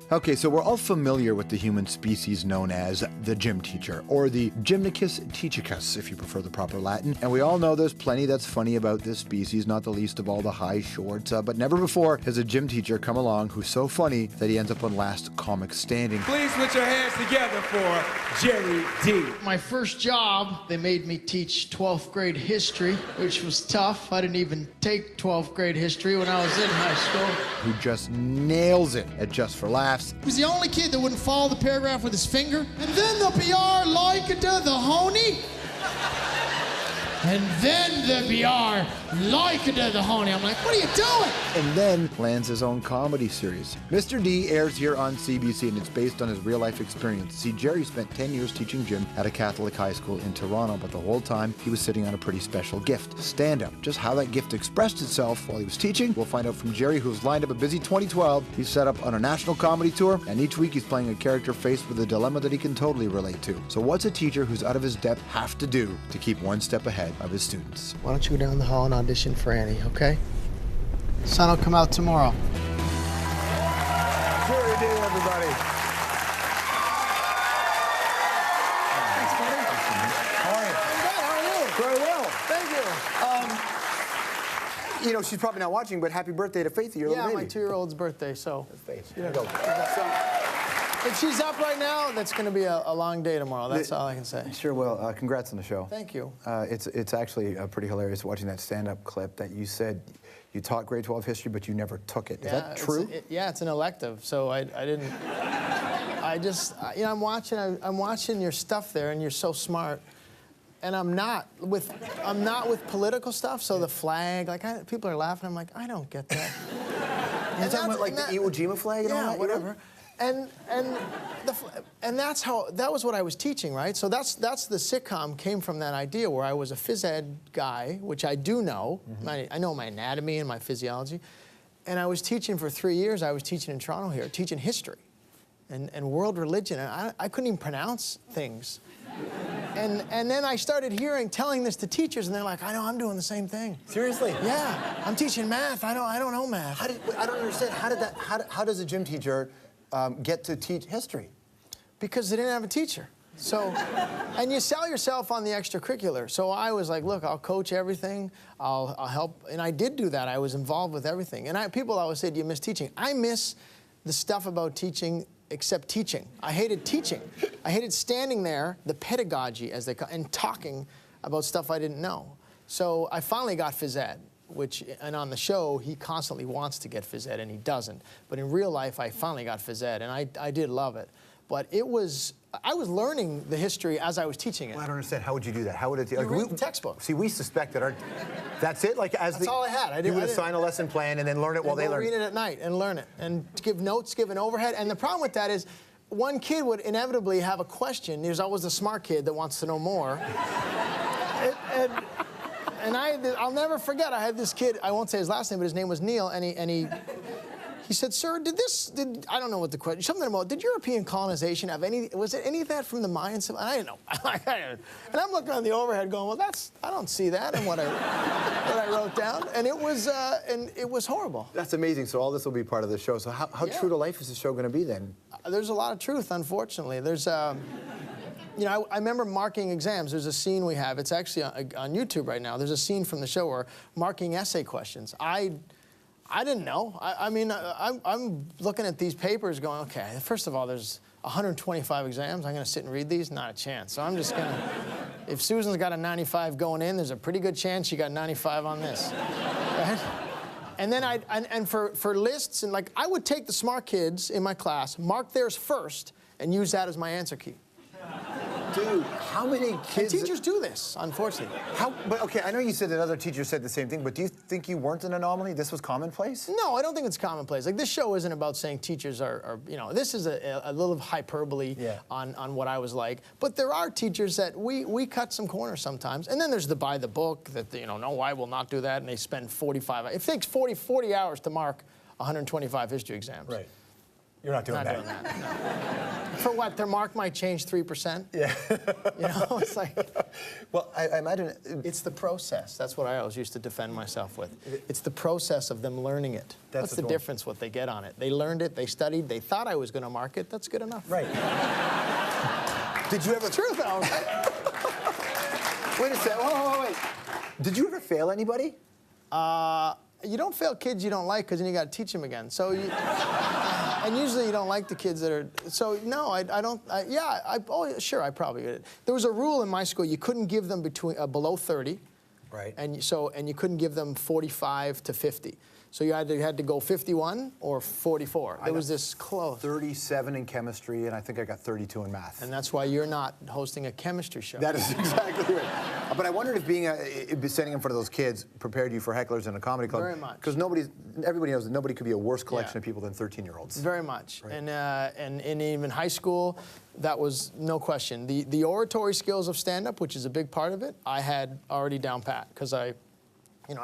Okay, so we're all familiar with the human species known as the gym teacher, or the gymnicus teachicus, if you prefer the proper Latin. And we all know there's plenty that's funny about this species, not the least of all the high shorts. But never before has a gym teacher come along who's so funny that he ends up on last comic standing. Please put your hands together for Gerry Dee. My first job, they made me teach 12th grade history, which was tough. I didn't even take 12th grade history when I was in high school. Who just nails it at Just for Laughs. He was the only kid that wouldn't follow the paragraph with his finger. And then the BR like it to the honey. And then the BR like it to the honey. I'm like, what are you doing? And then lands his own comedy series. Mr. D airs here on CBC, and it's based on his real-life experience. See, Gerry spent 10 years teaching gym at a Catholic high school in Toronto, but the whole time he was sitting on a pretty special gift, stand-up. Just how that gift expressed itself while he was teaching, we'll find out from Gerry, who's lined up a busy 2012. He's set up on a national comedy tour, and each week he's playing a character faced with a dilemma that he can totally relate to. So what's a teacher who's out of his depth have to do to keep one step ahead of his students? Why don't you go down the hall and audition for Annie, okay? Sun will come out tomorrow. Gerry Dee, everybody. Thanks, buddy. How are you? I'm good, how are you? Very well. Thank you. You know, she's probably not watching, but happy birthday to Faith, your little baby. Yeah, my 2-year-old's birthday, so. Faith. Yeah. Go. If she's up right now, that's going to be a long day tomorrow. That's all I can say. Sure will. Congrats on the show. Thank you. It's actually pretty hilarious watching that stand-up clip that you said you taught grade 12 history, but you never took it. Is that true? It's an elective, so I didn't. I just, you know, I'm watching your stuff there, and you're so smart. And I'm not with political stuff. So the flag, like people are laughing. I'm like, I don't get that. You're talking about like the Iwo Jima flag and all that? Whatever. And that was what I was teaching, right? So that's the sitcom came from that idea where I was a phys ed guy, which I do know. Mm-hmm. I know my anatomy and my physiology. And I was teaching for 3 years. I was teaching in Toronto here, teaching history and world religion. And I couldn't even pronounce things. And then I started telling this to teachers, and they're like, I know, I'm doing the same thing. Seriously? Yeah, I'm teaching math. I don't know math. I don't understand. How does a gym teacher get to teach history? Because they didn't have a teacher. So, and you sell yourself on the extracurricular. So I was like, look, I'll coach everything. I'll help. And I did do that. I was involved with everything. And people always say, do you miss teaching? I miss the stuff about teaching except teaching. I hated teaching. I hated standing there, the pedagogy, as they call it, and talking about stuff I didn't know. So I finally got phys ed, and on the show, he constantly wants to get phys ed, and he doesn't. But in real life, I finally got phys ed, and I did love it. But I was learning the history as I was teaching it. Well, I don't understand. How would you do that? How would it? You read the textbook. See, we suspect that that's it. Like that's all I had. You would assign a lesson plan and then learn it while they learn. Read it at night and learn it, and give notes, give an overhead. And the problem with that is, one kid would inevitably have a question. There's always the smart kid that wants to know more. And I'll never forget. I had this kid. I won't say his last name, but his name was Neil, and he said, sir, I don't know what the question, something about, did European colonization have was it any of that from the Mayans? And I didn't know. And I'm looking on the overhead going, well, I don't see that in what I wrote down. And it was horrible. That's amazing. So all this will be part of the show. So how true to life is the show going to be then? There's a lot of truth, unfortunately. There's, you know, I remember marking exams. There's a scene we have. It's actually on YouTube right now. There's a scene from the show where marking essay questions. I didn't know. I mean, I'm looking at these papers going, okay, first of all, there's 125 exams. I'm going to sit and read these? Not a chance. So I'm just going to, if Susan's got a 95 going in, there's a pretty good chance she got 95 on this. Right? And then for lists, and like, I would take the smart kids in my class, mark theirs first, and use that as my answer key. Dude, how many kids... And teachers do this, unfortunately. But okay, I know you said that other teachers said the same thing, but do you think you weren't an anomaly? This was commonplace? No, I don't think it's commonplace. Like, this show isn't about saying teachers are you know, this is a little hyperbole on what I was like. But there are teachers that we cut some corners sometimes. And then there's the by the book that, you know, no, I will not do that. And they spend 45 hours. It takes 40 hours to mark 125 history exams. Right. You're not doing that. Not doing that, no. For what? Their mark might change 3%? Yeah. You know, it's like... Well, I imagine... It's the process. That's what I always used to defend myself with. It's the process of them learning it. That's the difference, what they get on it. They learned it, they studied, they thought I was going to mark it. That's good enough. Right. Did you ever... It's true, though. Wait a second. Wait. Did you ever fail anybody? You don't fail kids you don't like, because then you got to teach them again. So you... And usually you don't like the kids that are... So, no, I don't... Oh, sure, I probably did. There was a rule in my school. You couldn't give them below 30. Right. And you couldn't give them 45 to 50. So you had to go 51 or 44. It was this close. 37 in chemistry, and I think I got 32 in math. And that's why you're not hosting a chemistry show. That is exactly right. But I wondered if standing in front of those kids prepared you for hecklers in a comedy club. Very much. Because everybody knows that nobody could be a worse collection of people than 13-year-olds. Very much. Right. And even high school, that was no question. The oratory skills of stand-up, which is a big part of it, I had already down pat, because I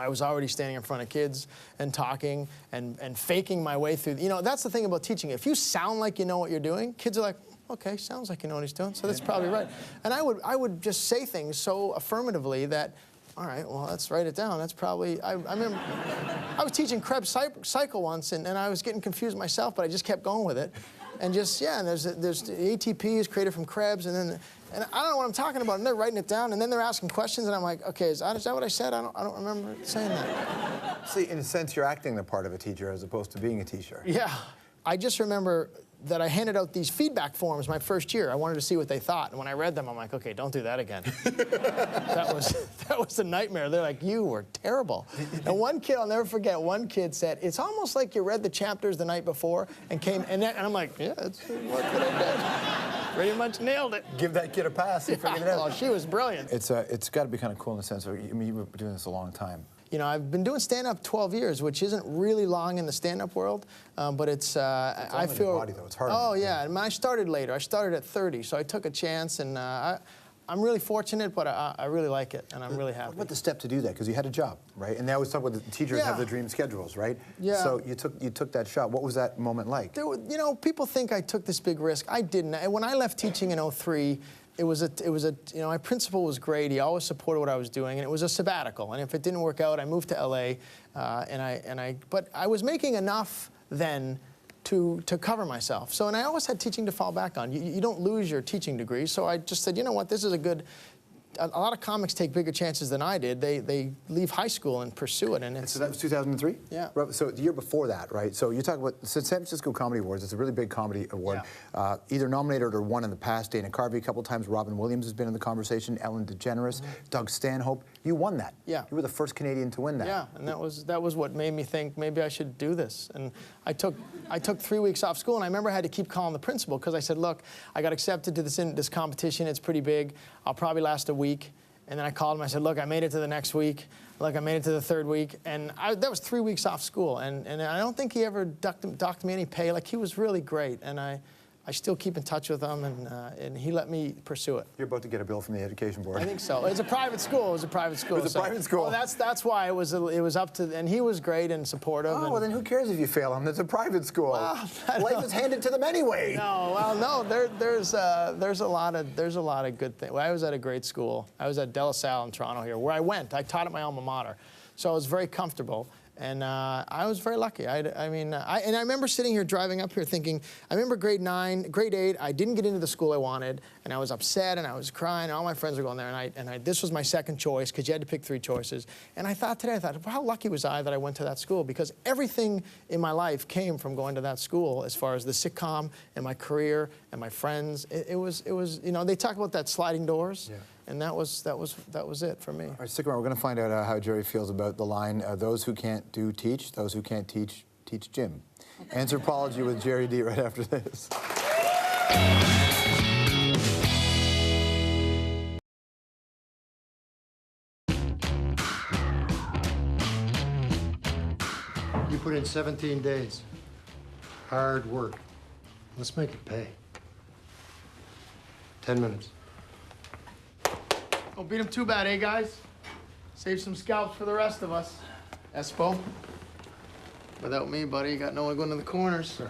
was already standing in front of kids and talking and faking my way through. You know, that's the thing about teaching. If you sound like you know what you're doing, kids are like, okay, sounds like you know what he's doing, so that's probably right. And I would just say things so affirmatively that, all right, well, let's write it down. That's probably, I remember, I was teaching Krebs cycle once, and I was getting confused myself, but I just kept going with it. And just, and there's ATP is created from Krebs, and I don't know what I'm talking about, and they're writing it down, and then they're asking questions, and I'm like, okay, is that what I said? I don't remember saying that. See, in a sense, you're acting the part of a teacher as opposed to being a teacher. Yeah. I just remember that I handed out these feedback forms my first year. I wanted to see what they thought, and when I read them, I'm like, okay, don't do that again. that was a nightmare. They're like, you were terrible. And one kid, I'll never forget, one kid said, it's almost like you read the chapters the night before and and I'm like, yeah, that's what I did. Pretty much nailed it. Give that kid a pass. He figured it out. Oh, she was brilliant. It's got to be kind of cool in the sense of, I mean, you've been doing this a long time. You know, I've been doing stand-up 12 years, which isn't really long in the stand-up world, but it's I feel... Body, though. It's hard. Oh, yeah. I mean, I started later. I started at 30, so I took a chance, and I'm really fortunate, but I really like it, and I'm really happy. What about the step to do that? Because you had a job, right? And they always talk about the teachers have the dream schedules, right? Yeah. So you took that shot. What was that moment like? You know, people think I took this big risk. I didn't. When I left teaching in '03, it was you know, my principal was great. He always supported what I was doing, and it was a sabbatical. And if it didn't work out, I moved to LA, but I was making enough then to cover myself. So, and I always had teaching to fall back on. You don't lose your teaching degree. So I just said, you know what, this is a good. A lot of comics take bigger chances than I did. They leave high school and pursue it, and it's... So that was 2003? Yeah. So the year before that, right? So you talk about the San Francisco Comedy Awards. It's a really big comedy award. Yeah. Either nominated or won in the past. Dana Carvey a couple times. Robin Williams has been in the conversation. Ellen DeGeneres, Doug Stanhope. You won that. Yeah. You were the first Canadian to win that. Yeah, and that was what made me think maybe I should do this. And I took 3 weeks off school, and I remember I had to keep calling the principal because I said, look, I got accepted to this competition. It's pretty big. I'll probably last a week. And then I called him. I said, look, I made it to the next week. Look, I made it to the third week. And that was 3 weeks off school. And I don't think he ever docked me any pay. Like, he was really great. And I still keep in touch with him, and he let me pursue it. You're about to get a bill from the education board. I think so. It's a private school. It was a private school. It was a private school. Well, that's why it was up to, and he was great and supportive. Oh, well, then who cares if you fail him? It's a private school. Life is handed to them anyway. No, well, no. There's a lot of good things. Well, I was at a great school. I was at De La Salle in Toronto here, where I went. I taught at my alma mater, so I was very comfortable. And I was very lucky. I remember sitting here driving up here thinking, I remember grade 9, grade 8, I didn't get into the school I wanted, and I was upset, and I was crying, and all my friends were going there, and this was my second choice, because you had to pick 3 choices. And I thought today, well, how lucky was I that I went to that school, because everything in my life came from going to that school, as far as the sitcom, and my career, and my friends. It was, you know, they talk about that sliding doors. Yeah. And that was it for me. All right, stick around. We're going to find out how Gerry feels about the line, those who can't do teach, those who can't teach, teach Jim. Anthropology with Gerry Dee right after this. You put in 17 days. Hard work. Let's make it pay. 10 minutes. Don't beat him too bad, eh, guys? Save some scalps for the rest of us. Espo. Without me, buddy, you got no one going to the corners.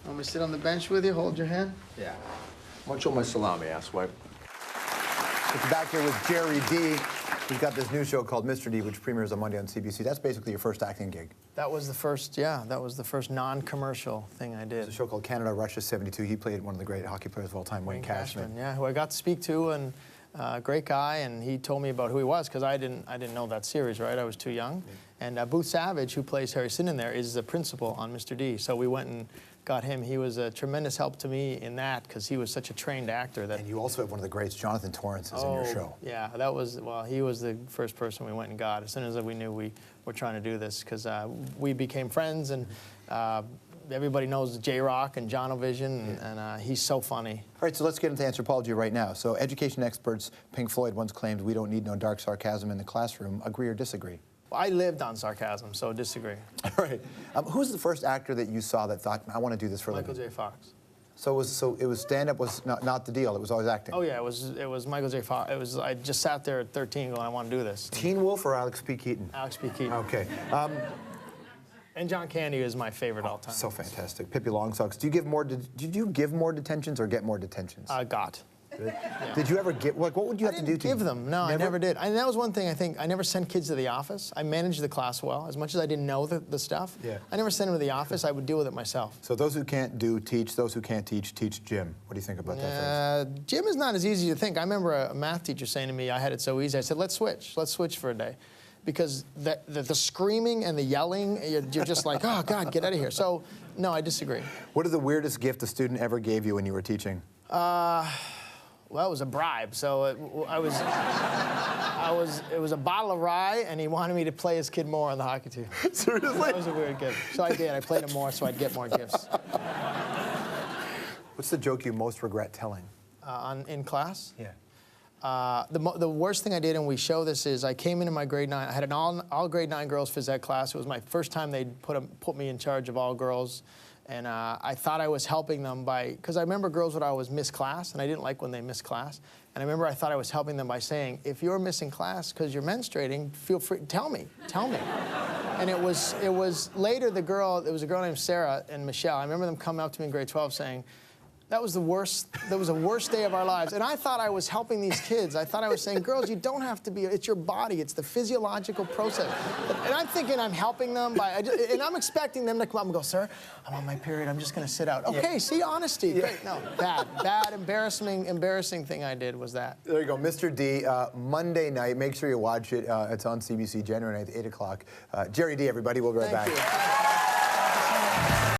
Want me to sit on the bench with you, hold your hand? Yeah. Munch on my salami, asswipe. We're back here with Gerry Dee. He's got this new show called Mr. D, which premieres on Monday on CBC. That's basically your first acting gig. That was the first, that was the first non-commercial thing I did. It's a show called Canada, Russia, 72. He played one of the great hockey players of all time, Wayne Cashman. Yeah, who I got to speak to, and great guy, and he told me about who he was, because I didn't know that series, right? I was too young. Yeah. And Booth Savage, who plays Harry Sinnen there, is the principal on Mr. D. So we went and got him. He was a tremendous help to me in that, because he was such a trained actor. That. And you also have one of the greats, Jonathan Torrance, is in your show. Yeah, that was, well, he was the first person we went and got as soon as we knew we were trying to do this, because we became friends, and everybody knows J-Rock and Jonovision, and he's so funny. All right, so let's get into anthropology right now. So education experts, Pink Floyd once claimed, we don't need no dark sarcasm in the classroom. Agree or disagree? I lived on sarcasm, so disagree. All right. Who's the first actor that you saw that thought, I want to do this for a living? Michael J. Fox. So it was stand-up was not the deal. It was always acting. Oh yeah, it was Michael J. Fox. I just sat there at 13 going, I want to do this. Teen Wolf or Alex P. Keaton? Alex P. Keaton. Okay. And John Candy is my favorite all time. So fantastic. Pippi Longstocks. Did you give more detentions or get more detentions? Got. Yeah. Did you ever get, like, what would you have to do to give them? No, I never did. And that was one thing I think, I never sent kids to the office. I managed the class well. As much as I didn't know the stuff, I never sent them to the office. I would deal with it myself. So those who can't do, teach. Those who can't teach gym. What do you think about that phrase? Gym is not as easy to think. I remember a math teacher saying to me, I had it so easy. I said, let's switch for a day. Because the screaming and the yelling, you're just like, oh, God, get out of here. So, no, I disagree. What is the weirdest gift a student ever gave you when you were teaching? Well, it was a bribe. So it was a bottle of rye, and he wanted me to play his kid more on the hockey team. Seriously? That was a weird gift. So I did. I played him more so I'd get more gifts. What's the joke you most regret telling? In class? Yeah. The worst thing I did, and we show this, is I came into my grade 9. I had an all grade 9 girls phys ed class. It was my first time they'd put me in charge of all girls. And I thought I was helping them because I remember girls would always miss class, and I didn't like when they missed class. And I remember I thought I was helping them by saying, if you're missing class because you're menstruating, feel free, tell me. And it was later there was a girl named Sarah and Michelle. I remember them coming up to me in grade 12 saying, that was the worst day of our lives. And I thought I was helping these kids. I thought I was saying, girls, you don't have to be, it's your body, it's the physiological process. And I'm thinking I'm helping them and I'm expecting them to come up and go, sir, I'm on my period, I'm just gonna sit out. Okay, see, honesty, great. No, bad, embarrassing thing I did was that. There you go, Mr. D, Monday night, make sure you watch it. It's on CBC, January 9th, 8 o'clock. Gerry Dee, everybody, we'll be right back. Thank you.